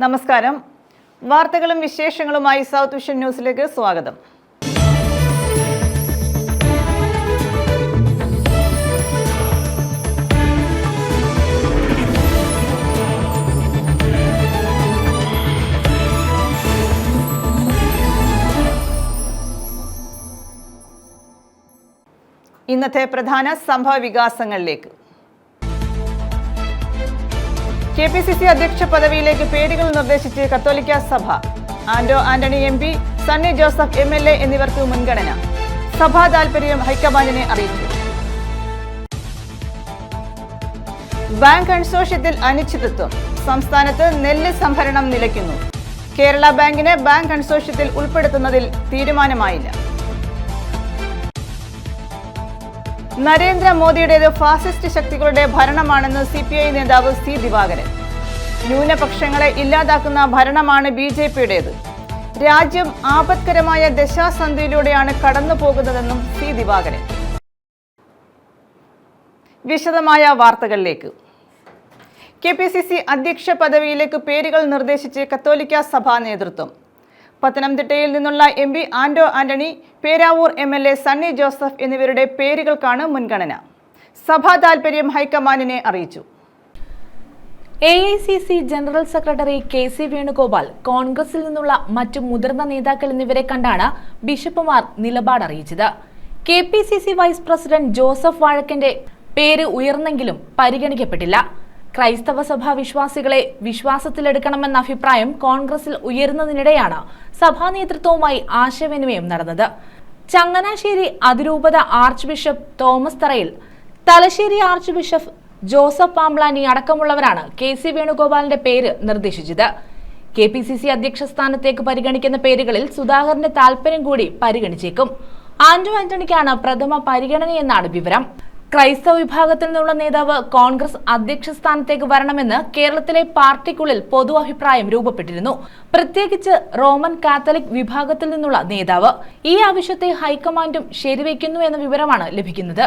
നമസ്കാരം. വാർത്തകളും വിശേഷങ്ങളുമായി സൗത്ത് വിഷൻ ന്യൂസിലേക്ക് സ്വാഗതം. ഇന്നത്തെ പ്രധാന സംഭവ വികാസങ്ങളിലേക്ക്. KPCC അധ്യക്ഷ പദവിയിലേക്ക് പേരുകൾ നിർദ്ദേശിച്ച് കത്തോലിക്ക സഭ. ആന്റോ ആന്റണി MP, സണ്ണി ജോസഫ് MLA എന്നിവർക്ക് മുൻഗണന. സഭാ താൽപര്യം ഹൈക്കമാൻഡിനെ അറിയിച്ചു. ബാങ്ക് കൺസോർഷ്യത്തിൽ അനിശ്ചിതത്വം. സംസ്ഥാനത്ത് നെല്ല് സംഭരണം നിലയ്ക്കുന്നു. കേരള ബാങ്കിനെ ബാങ്ക് കൺസോർഷ്യത്തിൽ ഉൾപ്പെടുത്തുന്നതിൽ തീരുമാനമായില്ല. നരേന്ദ്രമോദിയുടേത് ഫാസിസ്റ്റ് ശക്തികളുടെ ഭരണമാണെന്ന് CPI നേതാവ് C. ദിവാകരൻ. ന്യൂനപക്ഷങ്ങളെ ഇല്ലാതാക്കുന്ന ഭരണമാണ് BJPയുടേത്. രാജ്യം ആപത്കരമായ ദശാസന്ധിയിലൂടെയാണ് കടന്നുപോകുന്നതെന്നും C. ദിവാകരൻ. വിശദമായ വാർത്തകളിലേക്ക്. KPCC അധ്യക്ഷ പദവിയിലേക്ക് പേരുകൾ നിർദ്ദേശിച്ച് കത്തോലിക്ക സഭാ നേതൃത്വം. പത്തനംതിട്ടയിൽ നിന്നുള്ള MP ആന്റോ ആന്റണി, പേരാവൂർ MLA സണ്ണി ജോസഫ് എന്നിവരുടെ പേരുകൾക്കാണ് മുൻഗണന. സഭാ താൽപര്യം ഹൈക്കമാൻഡിനെ അറിയിച്ചു. AICC general secretary KC Venugopal, കോൺഗ്രസിൽ നിന്നുള്ള മറ്റു മുതിർന്ന നേതാക്കൾ എന്നിവരെ കണ്ടാണ് ബിഷപ്പുമാർ നിലപാട് അറിയിച്ചത്. KPCC വൈസ് പ്രസിഡന്റ് ജോസഫ് വാഴക്കന്റെ പേര് ഉയർന്നെങ്കിലും പരിഗണിക്കപ്പെട്ടില്ല. ക്രൈസ്തവ സഭാ വിശ്വാസികളെ വിശ്വാസത്തിലെടുക്കണമെന്ന അഭിപ്രായം കോൺഗ്രസിൽ ഉയരുന്നതിനിടെയാണ് സഭാ നേതൃത്വവുമായി ആശയവിനിമയം നടന്നത്. ചങ്ങനാശ്ശേരി അതിരൂപത arch bishop Thomas Tharayil, Thalassery archbishop Joseph Pamplany അടക്കമുള്ളവരാണ് KC വേണുഗോപാലിന്റെ പേര് നിർദ്ദേശിച്ചത്. KPCC അധ്യക്ഷ സ്ഥാനത്തേക്ക് പരിഗണിക്കുന്ന പേരുകളിൽ സുധാകരന്റെ താൽപര്യം കൂടി പരിഗണിച്ചേക്കും. ആന്റോ ആന്റണിക്കാണ് പ്രഥമ പരിഗണനയെന്നാണ് വിവരം. ക്രൈസ്തവ വിഭാഗത്തിൽ നിന്നുള്ള നേതാവ് കോൺഗ്രസ് അധ്യക്ഷ സ്ഥാനത്തേക്ക് വരണമെന്ന് കേരളത്തിലെ പാർട്ടിക്കുള്ളിൽ പൊതു അഭിപ്രായം രൂപപ്പെട്ടിരുന്നു. പ്രത്യേകിച്ച് റോമൻ കാത്തലിക് വിഭാഗത്തിൽ നിന്നുള്ള നേതാവ്. ഈ ആവശ്യത്തെ ഹൈക്കമാൻഡും ശരിവെക്കുന്നു എന്ന വിവരമാണ് ലഭിക്കുന്നത്.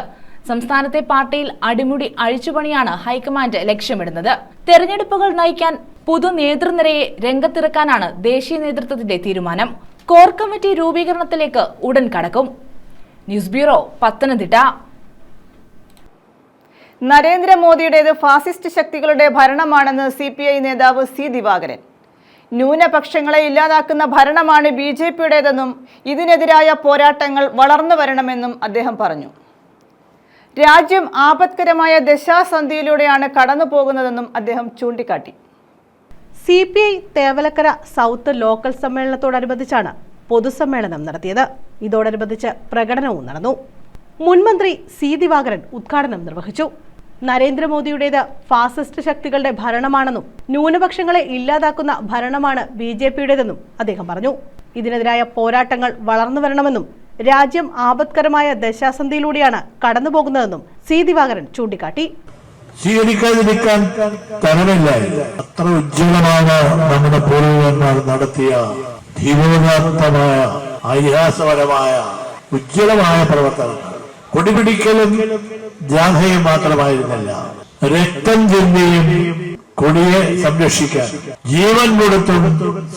സംസ്ഥാനത്തെ പാർട്ടിയിൽ അടിമുടി അഴിച്ചുപണിയാണ് ഹൈക്കമാൻഡ് ലക്ഷ്യമിടുന്നത്. തെരഞ്ഞെടുപ്പുകൾ നയിക്കാൻ പുതു നേതൃനിരയെ രംഗത്തിറക്കാനാണ് ദേശീയ നേതൃത്വത്തിന്റെ തീരുമാനം. കോർ കമ്മിറ്റി രൂപീകരണത്തിലേക്ക് ഉടൻ കടക്കും. News bureau, Pathanamthitta. നരേന്ദ്രമോദിയുടേത് ഫാസിസ്റ്റ് ശക്തികളുടെ ഭരണമാണെന്ന് CPI നേതാവ് C. ദിവാകരൻ. ന്യൂനപക്ഷങ്ങളെ ഇല്ലാതാക്കുന്ന ഭരണമാണ് BJPയുടേതെന്നും ഇതിനെതിരായ പോരാട്ടങ്ങൾ വളർന്നു വരണമെന്നും അദ്ദേഹം പറഞ്ഞു. രാജ്യം ആപത്കരമായ ദശാസന്ധിയിലൂടെയാണ് കടന്നു പോകുന്നതെന്നും അദ്ദേഹം ചൂണ്ടിക്കാട്ടി. CPI തേവലക്കര സൗത്ത് ലോക്കൽ സമ്മേളനത്തോടനുബന്ധിച്ചാണ് പൊതുസമ്മേളനം നടത്തിയത്. ഇതോടനുബന്ധിച്ച് പ്രകടനവും നടന്നു. മുൻമന്ത്രി C. ദിവാകരൻ ഉദ്ഘാടനം നിർവഹിച്ചു. നരേന്ദ്രമോദിയുടേത് ഫാസിസ്റ്റ് ശക്തികളുടെ ഭരണമാണെന്നും ന്യൂനപക്ഷങ്ങളെ ഇല്ലാതാക്കുന്ന ഭരണമാണ് BJPയുടേതെന്നും അദ്ദേഹം പറഞ്ഞു. ഇതിനെതിരായ പോരാട്ടങ്ങൾ വളർന്നു വരണമെന്നും രാജ്യം ആപത്കരമായ ദശാസന്ധിയിലൂടെയാണ് കടന്നുപോകുന്നതെന്നും C. ദിവാകരൻ ചൂണ്ടിക്കാട്ടി. സ്വീകരിക്കാതിരിക്കാൻ തരമില്ലായിരുന്നു. അത്ര ഉജ്ജ്വലമാണ് നമ്മുടെ പൂർവികന്മാർ നടത്തിയ ധീരോദാത്തമായ ഐതിഹാസപരമായ ഉജ്ജ്വലമായ പ്രവർത്തനങ്ങൾ. കൊടിപിടിക്കലും ജാഥയും മാത്രമായിരുന്നില്ല, രക്തം ചിന്തിയും കൊടിയെ സംരക്ഷിക്കാൻ, ജീവൻ കൊടുത്തും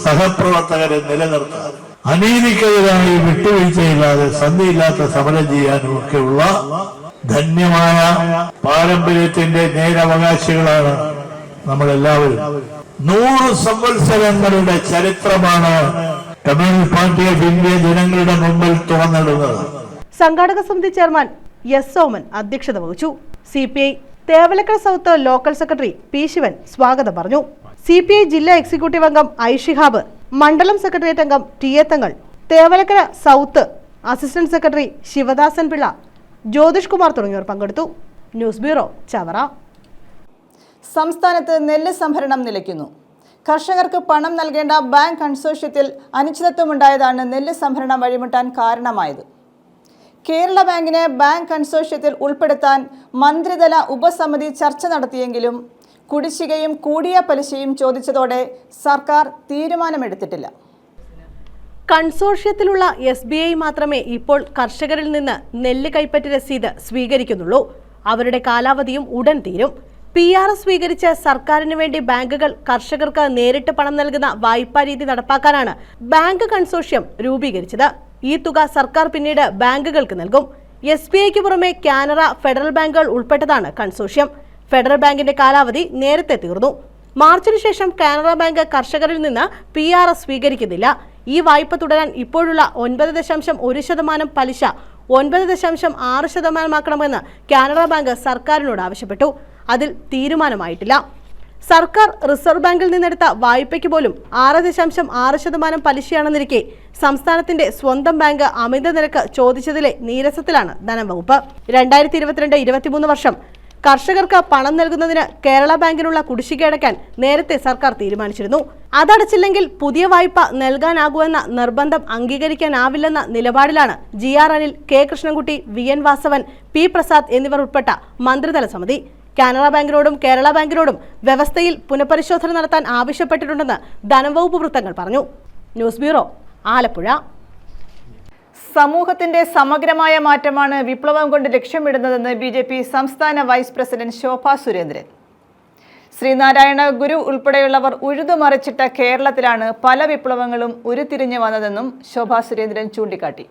സഹപ്രവർത്തകരെ നിലനിർത്താൻ, അനീതിക്കെതിരായി വിട്ടുവീഴ്ചയില്ലാതെ സന്ധിയില്ലാത്ത സമരം ചെയ്യാനും ഒക്കെയുള്ള ധന്യമായ പാരമ്പര്യത്തിന്റെ നേരവകാശികളാണ് നമ്മളെല്ലാവരും. 100 സംവത്സരങ്ങളുടെ ചരിത്രമാണ് കമ്മ്യൂണിസ്റ്റ് പാർട്ടി ഓഫ് ഇന്ത്യ ജനങ്ങളുടെ മുമ്പിൽ തുറന്നിടുന്നത്. സംഘാടക സമിതി ചെയർമാൻ S. സോമൻ അധ്യക്ഷത വഹിച്ചു. CPI Thevalakkara south local secretary P. Sivan സ്വാഗതം പറഞ്ഞു. CPI ജില്ലാ എക്സിക്യൂട്ടീവ് അംഗം I. ഷിഹാബ്, മണ്ഡലം സെക്രട്ടേറിയറ്റ് അംഗം T. തങ്ങൾ, Thevalakkara south assistant secretary Sivadasan Pillai, Jyothish Kumar തുടങ്ങിയവർ പങ്കെടുത്തു. News bureau, Chavara. സംസ്ഥാനത്ത് നെല്ല് സംഭരണം നിലയ്ക്കുന്നു. കർഷകർക്ക് പണം നൽകേണ്ട ബാങ്ക് കൺസോർഷ്യത്തിൽ അനിശ്ചിതത്വമുണ്ടായതാണ് നെല്ല് സംഭരണം വഴിമുട്ടാൻ കാരണമായത്. കേരള ബാങ്കിനെ ബാങ്ക് കൺസോർഷ്യത്തിൽ ഉൾപ്പെടുത്താൻ മന്ത്രിതല ഉപസമിതി ചർച്ച നടത്തിയെങ്കിലും കുടിശ്ശികയും കൂടിയ പലിശയും ചോദിച്ചതോടെ സർക്കാർ തീരുമാനമെടുത്തിട്ടില്ല. കൺസോർഷ്യത്തിലുള്ള SBI മാത്രമേ ഇപ്പോൾ കർഷകരിൽ നിന്ന് നെല്ല് കൈപ്പറ്റ് രസീത് സ്വീകരിക്കുന്നുള്ളൂ. അവരുടെ കാലാവധിയും ഉടൻ തീരും. PRS സ്വീകരിച്ച് സർക്കാരിന് വേണ്ടി ബാങ്കുകൾ കർഷകർക്ക് നേരിട്ട് പണം നൽകുന്ന വായ്പാ രീതി നടപ്പാക്കാനാണ് ബാങ്ക് കൺസോർഷ്യം രൂപീകരിച്ചത്. ഈ തുക സർക്കാർ പിന്നീട് ബാങ്കുകൾക്ക് നൽകും. SBIക്ക് പുറമെ കാനറ, ഫെഡറൽ ബാങ്കുകൾ ഉൾപ്പെട്ടതാണ് കൺസോർഷ്യം. ഫെഡറൽ ബാങ്കിന്റെ കാലാവധി നേരത്തെ തീർന്നു. മാർച്ചിന് ശേഷം കാനറ ബാങ്ക് കർഷകരിൽ നിന്ന് PRS സ്വീകരിക്കുന്നില്ല. ഈ വായ്പ തുടരാൻ ഇപ്പോഴുള്ള 9.1% പലിശ 9.6% കാനറ ബാങ്ക് സർക്കാരിനോട് ആവശ്യപ്പെട്ടു. അതിൽ തീരുമാനമായിട്ടില്ല. സർക്കാർ റിസർവ് ബാങ്കിൽ നിന്നെടുത്ത വായ്പയ്ക്ക് പോലും 6.6% പലിശയാണെന്നിരിക്കെ സംസ്ഥാനത്തിന്റെ സ്വന്തം ബാങ്ക് അമിത നിരക്ക് ചോദിച്ചതിലെ നീരസത്തിലാണ് ധനവകുപ്പ്. 2022-23 വർഷം കർഷകർക്ക് പണം നൽകുന്നതിന് കേരള ബാങ്കിനുള്ള കുടിശ്ശിക അടയ്ക്കാൻ നേരത്തെ സർക്കാർ തീരുമാനിച്ചിരുന്നു. അതടച്ചില്ലെങ്കിൽ പുതിയ വായ്പ നൽകാനാകുമെന്ന നിർബന്ധം അംഗീകരിക്കാനാവില്ലെന്ന നിലപാടിലാണ് GR Anil, K Krishnankutty, VN Vasavan, P Prasad എന്നിവർ ഉൾപ്പെട്ട മന്ത്രിതല സമിതി. കാനറ ബാങ്കിനോടും കേരള ബാങ്കിനോടും വ്യവസ്ഥയിൽ പുനഃപരിശോധന നടത്താൻ ആവശ്യപ്പെട്ടിട്ടുണ്ടെന്ന് ധനവകുപ്പ് വൃത്തങ്ങൾ പറഞ്ഞു. News bureau, Alappuzha. സമൂഹത്തിന്റെ സമഗ്രമായ മാറ്റമാണ് വിപ്ലവം കൊണ്ട് ലക്ഷ്യമിടുന്നതെന്ന് BJP സംസ്ഥാന വൈസ് പ്രസിഡന്റ് ശോഭാ സുരേന്ദ്രൻ. ശ്രീനാരായണ ഗുരു ഉൾപ്പെടെയുള്ളവർ ഉഴുതുമറിച്ചിട്ട കേരളത്തിലാണ് പല വിപ്ലവങ്ങളും ഉരുത്തിരിഞ്ഞു വന്നതെന്നും ശോഭാ സുരേന്ദ്രൻ ചൂണ്ടിക്കാട്ടി.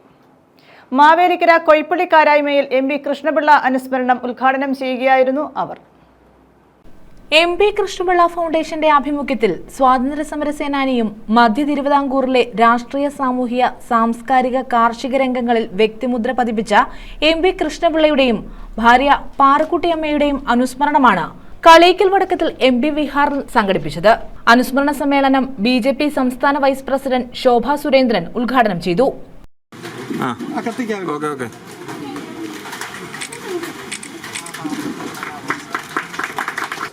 മാവേലിക്കര കൊയ്പ്പള്ളിക്കാരായ്മയിൽ MP കൃഷ്ണപിള്ള അനുസ്മരണം ഉദ്ഘാടനം ചെയ്യുകയായിരുന്നു അവർ. MP കൃഷ്ണപിള്ള ഫൗണ്ടേഷന്റെ ആഭിമുഖ്യത്തിൽ സ്വാതന്ത്ര്യ സമര സേനാനിയും മധ്യ തിരുവിതാംകൂറിലെ രാഷ്ട്രീയ, സാമൂഹിക, സാംസ്കാരിക, കാർഷിക രംഗങ്ങളിൽ വ്യക്തിമുദ്ര പതിപ്പിച്ച MP കൃഷ്ണപിള്ളയുടെയും ഭാര്യ പാറക്കുട്ടിയമ്മയുടെയും അനുസ്മരണമാണ് കളീക്കൽ വടക്കത്തിൽ MP വിഹാറിൽ സംഘടിപ്പിച്ചത്. അനുസ്മരണ സമ്മേളനം BJP സംസ്ഥാന വൈസ് പ്രസിഡന്റ് ശോഭാ സുരേന്ദ്രൻ ഉദ്ഘാടനം ചെയ്തു.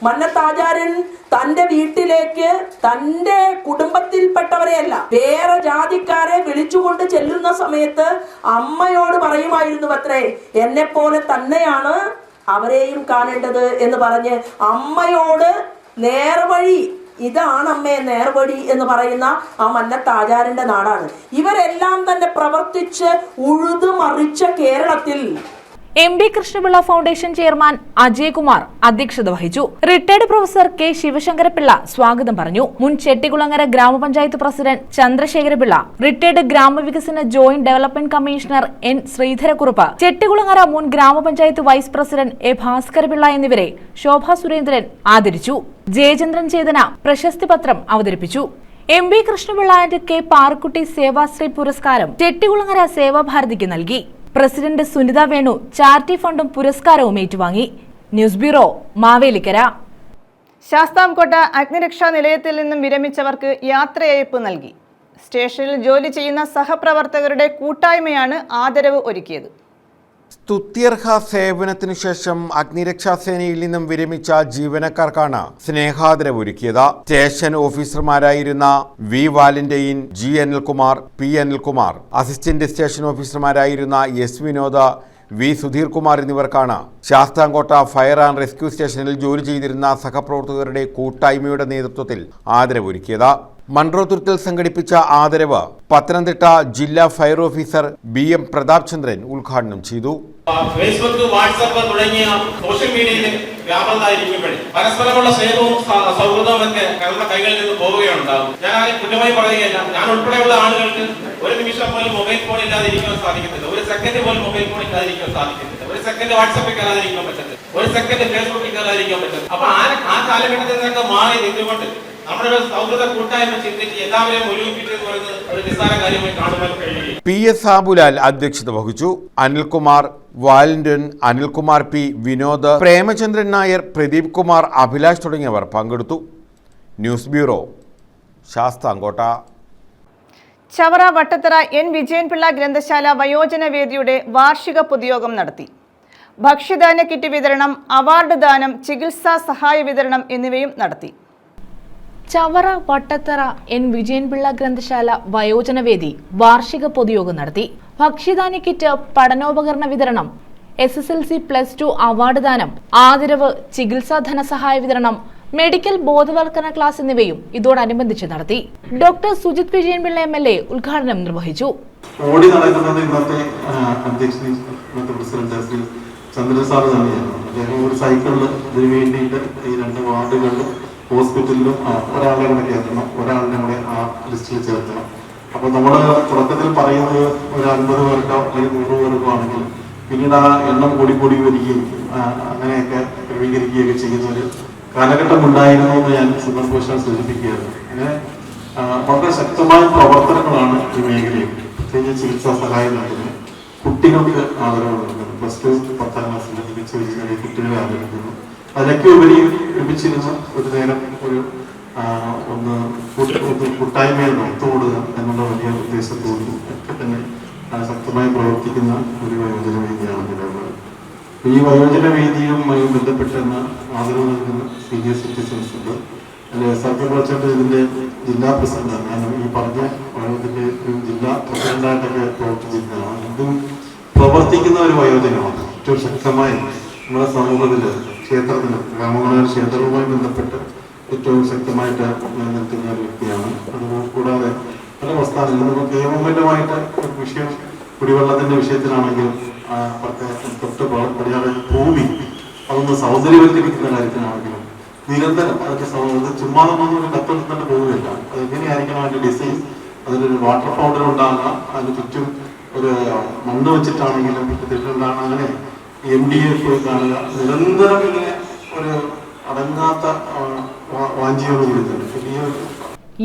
മന്നത്താചാര്യൻ തന്റെ വീട്ടിലേക്ക് തന്റെ കുടുംബത്തിൽപ്പെട്ടവരെയല്ല വേറെ ജാതിക്കാരെ വിളിച്ചുകൊണ്ട് ചെല്ലുന്ന സമയത്ത് അമ്മയോട് പറയുമായിരുന്നു അത്രേ, എന്നെ പോലെ തന്നെയാണ് അവരെയും കാണേണ്ടത് എന്ന് പറഞ്ഞ് അമ്മയോട് നേർവഴി, ഇതാണ് അമ്മേ നേർവഴി എന്ന് പറയുന്ന ആ മന്നത്താചാര്യന്റെ നാടാണ്. ഇവരെല്ലാം തന്നെ പ്രവർത്തിച്ച് ഉഴുതുമറിച്ച കേരളത്തിൽ MP Krishnapillai foundation chairman Ajay Kumar അധ്യക്ഷത വഹിച്ചു. റിട്ടയർഡ് പ്രൊഫസർ K ശിവശങ്കരപിള്ള സ്വാഗതം പറഞ്ഞു. മുൻ ചെട്ടികുളങ്ങര ഗ്രാമപഞ്ചായത്ത് പ്രസിഡന്റ് ചന്ദ്രശേഖരപിള്ള, റിട്ടയർഡ് ഗ്രാമവികസന joint development commissioner N Sreedharakurup, Chettikulangara മുൻ ഗ്രാമപഞ്ചായത്ത് വൈസ് പ്രസിഡന്റ് A ഭാസ്കരപിള്ള എന്നിവരെ ശോഭാ സുരേന്ദ്രൻ ആദരിച്ചു. ജയചന്ദ്രൻ ചേതന പ്രശസ്തി പത്രം അവതരിപ്പിച്ചു. MP Krishnapillai and K Parukutty സേവാശ്രീ പുരസ്കാരം ചെട്ടികുളങ്ങര സേവാഭാരതിക്ക് നൽകി. പ്രസിഡന്റ് സുനിത വേണു ചാരിറ്റി ഫണ്ടും പുരസ്കാരവും ഏറ്റുവാങ്ങി. News bureau, Mavelikkara. ശാസ്താംകോട്ട അഗ്നിരക്ഷാ നിലയത്തിൽ നിന്നും വിരമിച്ചവർക്ക് യാത്രയയപ്പ് നൽകി. സ്റ്റേഷനിൽ ജോലി ചെയ്യുന്ന സഹപ്രവർത്തകരുടെ കൂട്ടായ്മയാണ് ആദരവ് ഒരുക്കിയത്. സ്തുത്യർഹ സേവനത്തിനു ശേഷം അഗ്നിരക്ഷാസേനയിൽ നിന്നും വിരമിച്ച ജീവനക്കാർക്കാണ് സ്നേഹാദരവൊരുക്കിയത്. സ്റ്റേഷൻ ഓഫീസർമാരായിരുന്ന V Valentine, G Anilkumar, P Anilkumar, assistant station ഓഫീസർമാരായിരുന്ന S വിനോദ്, V സുധീർ കുമാർ എന്നിവർക്കാണ് ശാസ്താംകോട്ട ഫയർ ആൻഡ് റെസ്ക്യൂ സ്റ്റേഷനിൽ ജോലി ചെയ്തിരുന്ന സഹപ്രവർത്തകരുടെ കൂട്ടായ്മയുടെ നേതൃത്വത്തിൽ ആദരവൊരുക്കിയത്. മൺട്രോത്തുരുത്തിൽ സംഘടിപ്പിച്ച ആദരവ് പത്തനംതിട്ട ജില്ലാ ഫയർ ഓഫീസർ BM പ്രതാപ് ചന്ദ്രൻ ഉദ്ഘാടനം ചെയ്തു. ഫേസ്ബുക്ക്, വാട്സ്ആപ്പ് തുടങ്ങിയ സോഷ്യൽ മീഡിയയിൽ വ്യാപകമായിരിക്കുമ്പോഴേ പരസ്പരമുള്ള സ്നേഹവും സൗഹൃദവും ഒക്കെ ഞങ്ങളുടെ കൈകളിൽ നിന്ന് പോവുകയുണ്ടാകും. ഞാൻ ആകെ കുറ്റമായി പറയുകയല്ല, ഞാൻ ഉൾപ്പെടെയുള്ള ആളുകൾക്ക് ഒരു നിമിഷം പോലും മൊബൈൽ ഫോൺ ഇല്ലാതെ ഇരിക്കാൻ സാധിക്കത്തില്ല, ഒരു സെക്കൻഡ് പോലും മൊബൈൽ ഫോൺ ഇല്ലാതിരിക്കാൻ സാധിക്കത്തില്ല, ഒരു സെക്കൻഡ് വാട്സ്ആപ്പിൽ കയറാതിരിക്കാൻ പറ്റത്തില്ല, ഒരു സെക്കൻഡ് ഫേസ്ബുക്കിൽ കയറാതിരിക്കാൻ പറ്റത്തില്ല. അപ്പൊ ആ കാലഘട്ടത്തിൽ നിന്നൊക്കെ മാറി നിന്നുകൊണ്ട് നമ്മുടെ സൗഹൃദ കൂട്ടായ്മ ചിന്തിച്ച് എല്ലാവരെയും ഒരുമിപ്പിച്ചെന്ന് പറയുന്നത് ഒരു നിസ്സാര കാര്യമായി കാണുവാൻ കഴിയും. PS സാബുലാൽ അധ്യക്ഷത വഹിച്ചു. അനിൽകുമാർ, വാലന്റൻ, അനിൽകുമാർ P, വിനോദ്, പ്രേമചന്ദ്രൻ നായർ, പ്രദീപ് കുമാർ, അഭിലാഷ് തുടങ്ങിയവർ പങ്കെടുത്തു. News bureau, Sasthamkotta. Chavara Vattathara N Vijayanpillai ഗ്രന്ഥശാല വയോജന വേദിയുടെ വാർഷിക പൊതുയോഗം നടത്തി. ഭക്ഷ്യധാന്യ കിറ്റ് വിതരണം, അവാർഡ് ദാനം, ചികിത്സാ സഹായ വിതരണം എന്നിവയും നടത്തി. ചവറ വട്ടത്തറ N വിജയൻപിള്ള ഗ്രന്ഥശാല വയോജനവേദി വാർഷിക പൊതുയോഗം നടത്തി. ഭക്ഷ്യധാന്യ കിറ്റ്, പഠനോപകരണ വിതരണം, SSLC+2 അവാർഡ് ദാനം, ആദരവ്, ചികിത്സാ ധനസഹായ വിതരണം, മെഡിക്കൽ ബോധവൽക്കരണ ക്ലാസ് എന്നിവയും ഇതോടനുബന്ധിച്ച് നടത്തി. ഡോക്ടർ സുജിത് വിജയൻപിള്ള MLA ഉദ്ഘാടനം നിർവഹിച്ചു. ഓടി നടക്കുന്നത് ഇന്നത്തെ അധ്യക്ഷൻ പ്രസിഡന്റ് ശ്രീ ചന്ദ്രൻ സാറ് തന്നെയാണ്. അദ്ദേഹം ഒരു സൈക്കിളിൽ ഇതിന് വേണ്ടിയിട്ട് ഈ 2 വാർഡുകളിലും ഹോസ്പിറ്റലിലും ഒരാളെ കൂടെ കയറ്റണം, ഒരാളിനെ കൂടെ ആ ലിസ്റ്റിൽ ചേർക്കണം. അപ്പോൾ നമ്മൾ തുടക്കത്തിൽ പറയുന്നത് ഒരു 50 പേർക്കോ അല്ലെങ്കിൽ 100 പേർക്കോ ആണെങ്കിൽ പിന്നീട് ആ എണ്ണം കൂടി വരികയും അങ്ങനെയൊക്കെ ക്രമീകരിക്കുകയൊക്കെ ചെയ്യുന്ന ഒരു കാലഘട്ടം ഉണ്ടായിരുന്നു എന്ന് ഞാൻ സന്ദർഭവശാൽ സൂചിപ്പിക്കുകയായിരുന്നു. അങ്ങനെ വളരെ ശക്തമായ പ്രവർത്തനങ്ങളാണ് ഈ മേഖലയിൽ, പ്രത്യേകിച്ച് ചികിത്സാ സഹായം നൽകുന്നത്, കുട്ടികൾക്ക് ആദരവ് നൽകുന്നു, +2 10ാം ക്ലാസ്സിൽ മികച്ച വിജയിച്ച കുട്ടികളെ ആദരിക്കുന്നു. അതിലൊക്കെ ഉപരി ലഭിച്ചിരുന്ന ഒരു നേരം ഒരു കൂട്ടായ്മയിൽ ഒത്തുകൂടുക എന്നുള്ള വലിയ ഉദ്ദേശത്തോടും ഒക്കെ തന്നെ ശക്തമായി പ്രവർത്തിക്കുന്ന ഒരു വയോജന വേദിയാണ് നിലവിലുള്ളത്. ഈ വയോജന വേദിയുമായി ബന്ധപ്പെട്ടെന്ന ആദരവ് നൽകുന്ന സീനിയർ സിറ്റിസൺസ് ഉണ്ട്. സർക്കാർ ഇതിന്റെ ജില്ലാ പ്രസിഡന്റാണ്. ഞാൻ ഈ പറഞ്ഞ വയോജന ജില്ലാ പ്രസിഡന്റായിട്ടൊക്കെ പ്രവർത്തിച്ചിരുന്നതാണ്. ഇതും പ്രവർത്തിക്കുന്ന ഒരു വയോജനമാണ്. ഏറ്റവും ശക്തമായി നമ്മുടെ സമൂഹത്തില് ക്ഷേത്രത്തിന് ഗ്രാമങ്ങളിൽ ക്ഷേത്രവുമായി ബന്ധപ്പെട്ട് ഏറ്റവും ശക്തമായിട്ട് നിലനിൽക്കുന്ന ഒരു വ്യക്തിയാണ്. അതുകൂടാതെ പല പ്രസ്ഥാനങ്ങളും നമുക്ക് ഏകോപനമായിട്ട് ഒരു വിഷയം കുടിവെള്ളത്തിന്റെ വിഷയത്തിലാണെങ്കിലും തൊട്ട് പടിഞ്ഞാറ് ഭൂമി അതൊന്ന് സൗന്ദര്യവൽക്കരിക്കുന്ന കാര്യത്തിലാണെങ്കിലും നിരന്തരം അതൊക്കെ ചുമ്മാ നമ്മളൊരു കത്തെടുത്തിട്ട് പോകുന്നില്ല. അതെങ്ങനെയായിരിക്കണം അതിന്റെ ഡിസൈൻ, അതിലൊരു വാട്ടർ ഫൗണ്ടർ ഉണ്ടാകുക, അതിന് ചുറ്റും ഒരു മണ്ണ് വെച്ചിട്ടാണെങ്കിലും തെറ്റുണ്ടാകുക, അങ്ങനെ MDF കാണുക, നിരന്തരം ഇങ്ങനെ ഒരു അടങ്ങാത്ത വാഞ്ചിയോട് കൂടി.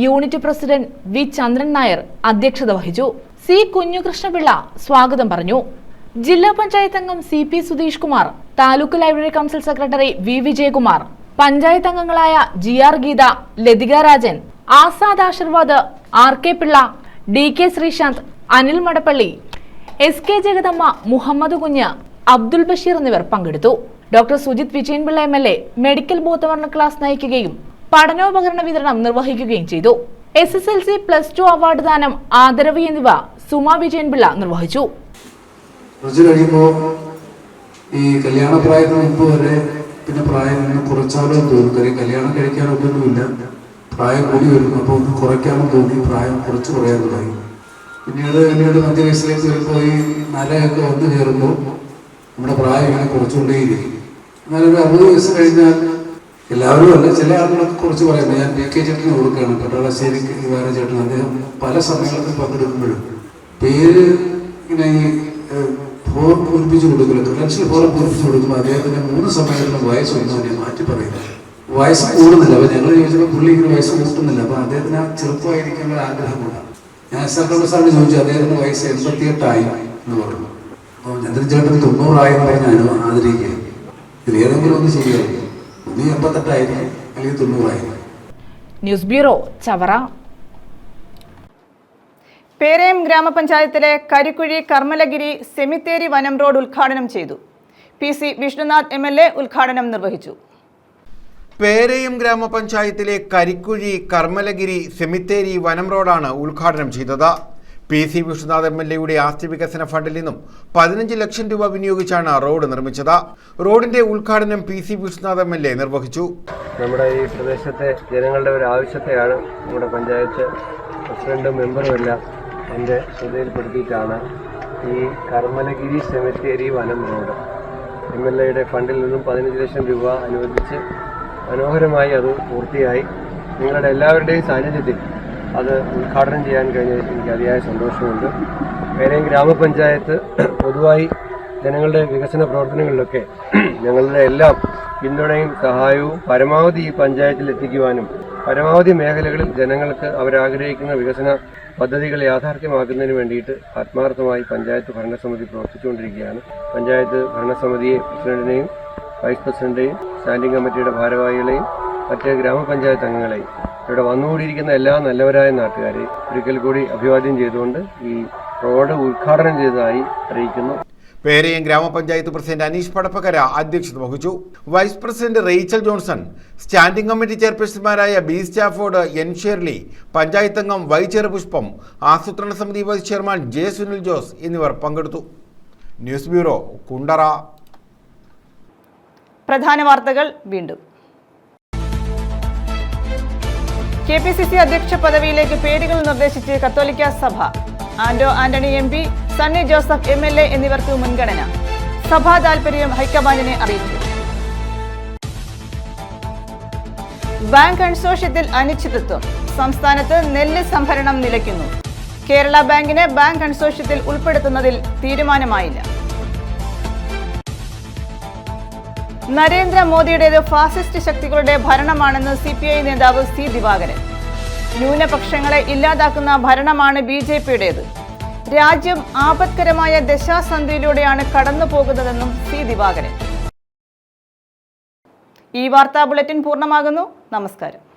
യൂണിറ്റ് പ്രസിഡന്റ് വി ചന്ദ്രൻ നായർ അധ്യക്ഷത വഹിച്ചു. സി കുഞ്ഞുകൃഷ്ണപിള്ള സ്വാഗതം പറഞ്ഞു. ജില്ലാ പഞ്ചായത്ത് അംഗം CP Sudheesh Kumar, taluk library council secretary V Vijayakumar, panchayat അംഗങ്ങളായ GR Geetha, Lathika Rajan, Azad Aashirvad, RK Pillai, DK Sreesanth, Anil Madappally, SK Jagadamma, Muhammad കുഞ്ഞ്, അബ്ദുൽ ബഷീർ എന്നിവർ പങ്കെടുത്തു. Doctor Sujith Vijayan Pillai MLA medical ബോധവൽക്കരണ ക്ലാസ് നയിക്കുകയും പഠനോപകരണ വിതരണം നിർവഹിക്കുകയും ചെയ്തു. SSLC +2 അവാർഡ് ദാനം, ആദരവ് എന്നിവ സുമ വിജയൻപിള്ള നിർവഹിച്ചു. ഈ കല്യാണപ്രായത്തിന് മുമ്പ് വരെ പിന്നെ പ്രായം കുറച്ചാലോ തോന്നി, കല്യാണം കഴിക്കാനൊന്നുമില്ല, പ്രായം കൂടി വരുന്നു. അപ്പോൾ ഒന്ന് കുറയ്ക്കാമെന്ന് തോന്നി, പ്രായം കുറച്ച് കുറയാൻ തുടങ്ങി. പിന്നീട് മധ്യവയസ്സിലേക്ക് വരുമ്പോൾ ഈ നരയൊക്കെ വന്നു കയറുമ്പോൾ നമ്മുടെ പ്രായം ഇങ്ങനെ കുറച്ചുകൊണ്ടേയിരിക്കും. എന്നാലൊരു 60 വയസ്സ് കഴിഞ്ഞാൽ എല്ലാവരും അല്ല, ചില ആളുകളൊക്കെ കുറച്ച് പറയുന്നത്. ഞാൻ PK ചേട്ടന് കൊടുക്കുകയാണ്, പട്ടാളശ്ശേരി ചേട്ടൻ. അദ്ദേഹം പല സമയങ്ങളിലും പങ്കെടുക്കുമ്പോഴും പേര് ഇങ്ങനെ ഈ ഫോം പൂരിപ്പിച്ച് കൊടുക്കില്ല, ക്രെഡൻഷ്യൽ ഫോം പൂരിപ്പിച്ച് കൊടുക്കുമ്പോൾ അദ്ദേഹത്തിന് 3 സമയത്തുള്ള വയസ്സൊന്നും തന്നെ മാറ്റി പറയുന്നത്. വയസ്സ് കൂടുന്നില്ല. അപ്പോൾ ഞങ്ങൾ ചോദിച്ചപ്പോൾ പുള്ളി ഇങ്ങനെ വയസ്സ് കൂട്ടുന്നില്ല. അപ്പോൾ അദ്ദേഹത്തിന് ആ ചെറുപ്പമായിരിക്കാനുള്ള ആഗ്രഹമുണ്ട്. ഞാൻ SR സാറിന് ചോദിച്ചു, അദ്ദേഹത്തിന് വയസ്സ് 88 എന്ന് പറഞ്ഞു. അപ്പോൾ ചന്ദ്രൻ ചേട്ടൻ 90 എന്ന് പറഞ്ഞാൽ ആദരിക്കുക. ഇതിൽ ഏതെങ്കിലും ഒന്ന് ശരിയായിരിക്കും. 88 അല്ലെങ്കിൽ 90. News bureau, Chavara. പേരയം ഗ്രാമപഞ്ചായത്തിലെ കരിക്കുഴി കർമ്മലഗിരി സെമിത്തേരി വനം റോഡ് ഉദ്ഘാടനം ചെയ്തു. PC വിഷ്ണുനാഥ് MLA ഉദ്ഘാടനം നിർവഹിച്ചു. പേരയം ഗ്രാമപഞ്ചായത്തിലെ കരിക്കുഴി കർമ്മലഗിരി സെമിത്തേരി വനം റോഡാണ് ഉദ്ഘാടനം ചെയ്തത്. PC വിഷ്ണുനാഥ് MLAയുടെ ആസ്തി വികസന ഫണ്ടിൽ നിന്നും 15 ലക്ഷം രൂപ വിനിയോഗിച്ചാണ് റോഡ് നിർമ്മിച്ചത്. റോഡിന്റെ ഉദ്ഘാടനം PC വിഷ്ണുനാഥ് MLA നിർവഹിച്ചു. നമ്മുടെ ഈ പ്രദേശത്തെ ജനങ്ങളുടെ ഒരു ആവശ്യത്തെയാണ് നമ്മുടെ പഞ്ചായത്ത് പ്രസിഡന്റും മെമ്പറുമെല്ലാം എൻ്റെ ശ്രദ്ധയിൽപ്പെടുത്തിയിട്ടാണ് ഈ കർമ്മലഗിരി സെമിത്തേരി വനം റോഡ് MLAയുടെ ഫണ്ടിൽ നിന്നും 15 ലക്ഷം രൂപ അനുവദിച്ച് മനോഹരമായി അത് പൂർത്തിയായി നിങ്ങളുടെ എല്ലാവരുടെയും സാന്നിധ്യത്തിൽ അത് ഉദ്ഘാടനം ചെയ്യാൻ കഴിഞ്ഞതിൽ എനിക്ക് അതിയായ സന്തോഷമുണ്ട്. പേരയം ഗ്രാമപഞ്ചായത്ത് പൊതുവായി ജനങ്ങളുടെ വികസന പ്രവർത്തനങ്ങളിലൊക്കെ ഞങ്ങളുടെ എല്ലാം പിന്തുണയും സഹായവും പരമാവധി ഈ പഞ്ചായത്തിൽ എത്തിക്കുവാനും പരമാവധി മേഖലകളിൽ ജനങ്ങൾക്ക് അവരാഗ്രഹിക്കുന്ന വികസന പദ്ധതികൾ യാഥാർത്ഥ്യമാക്കുന്നതിന് വേണ്ടിയിട്ട് ആത്മാർത്ഥമായി പഞ്ചായത്ത് ഭരണസമിതി പ്രവർത്തിച്ചുകൊണ്ടിരിക്കുകയാണ്. പഞ്ചായത്ത് ഭരണസമിതിയെ പ്രസിഡന്റിനെയും വൈസ് പ്രസിഡന്റിനെയും സ്റ്റാൻഡിംഗ് കമ്മിറ്റിയുടെ ഭാരവാഹികളെയും മറ്റ് ഗ്രാമപഞ്ചായത്ത് അംഗങ്ങളെയും ഇവിടെ വന്നുകൂടിയിരിക്കുന്ന എല്ലാ നല്ലവരായ നാട്ടുകാരെയും ഒരിക്കൽ കൂടി അഭിവാദ്യം ചെയ്തുകൊണ്ട് ഈ റോഡ് ഉദ്ഘാടനം ചെയ്തതായി അറിയിക്കുന്നു. പേരയം ഗ്രാമപഞ്ചായത്ത് പ്രസിഡന്റ് അനീഷ് പടപ്പക്കര അധ്യക്ഷത വഹിച്ചു. Vice president Rachel Johnson, standing committee ചെയർപേഴ്സൺമാരായ B Stafford, N Shirley, panchayat അംഗം Y ചെറുപുഷ്പം, ആസൂത്രണ സമിതി vice chairman J Sunil Jose എന്നിവർ പങ്കെടുത്തു. News bureau, Kundara. പ്രധാന വാർത്തകൾ വീണ്ടും. KPCC അധ്യക്ഷ പദവിയിലേക്ക് പേരുകൾ നിർദ്ദേശിച്ച് കത്തോലിക്ക സഭ. ആന്റോ ആന്റണി MP, സണ്ണി ജോസഫ് MLA എന്നിവർക്ക് മുൻഗണന. സഭാ താൽപര്യം ഹൈക്കമാൻഡിനെ അറിയിച്ചു. ബാങ്ക് കൺസോർഷ്യത്തിൽ അനിശ്ചിതത്വം. സംസ്ഥാനത്ത് നെല്ല് സംഭരണം നിലയ്ക്കുന്നു. കേരള ബാങ്കിനെ ബാങ്ക് കൺസോർഷ്യത്തിൽ ഉൾപ്പെടുത്തുന്നതിൽ തീരുമാനമായില്ല. നരേന്ദ്രമോദിയുടേത് ഫാസിസ്റ്റ് ശക്തികളുടെ ഭരണമാണെന്ന് CPI നേതാവ് C. ദിവാകരൻ. ന്യൂനപക്ഷങ്ങളെ ഇല്ലാതാക്കുന്ന ഭരണമാണ് BJPയുടേത്. രാജ്യം ആപത്കരമായ ദശാസന്ധിയിലൂടെയാണ് കടന്നു പോകുന്നതെന്നും C. ദിവാകരൻ. ഈ വാർത്താ ബുള്ളറ്റിൻ പൂർണ്ണമാകുന്നു. നമസ്കാരം.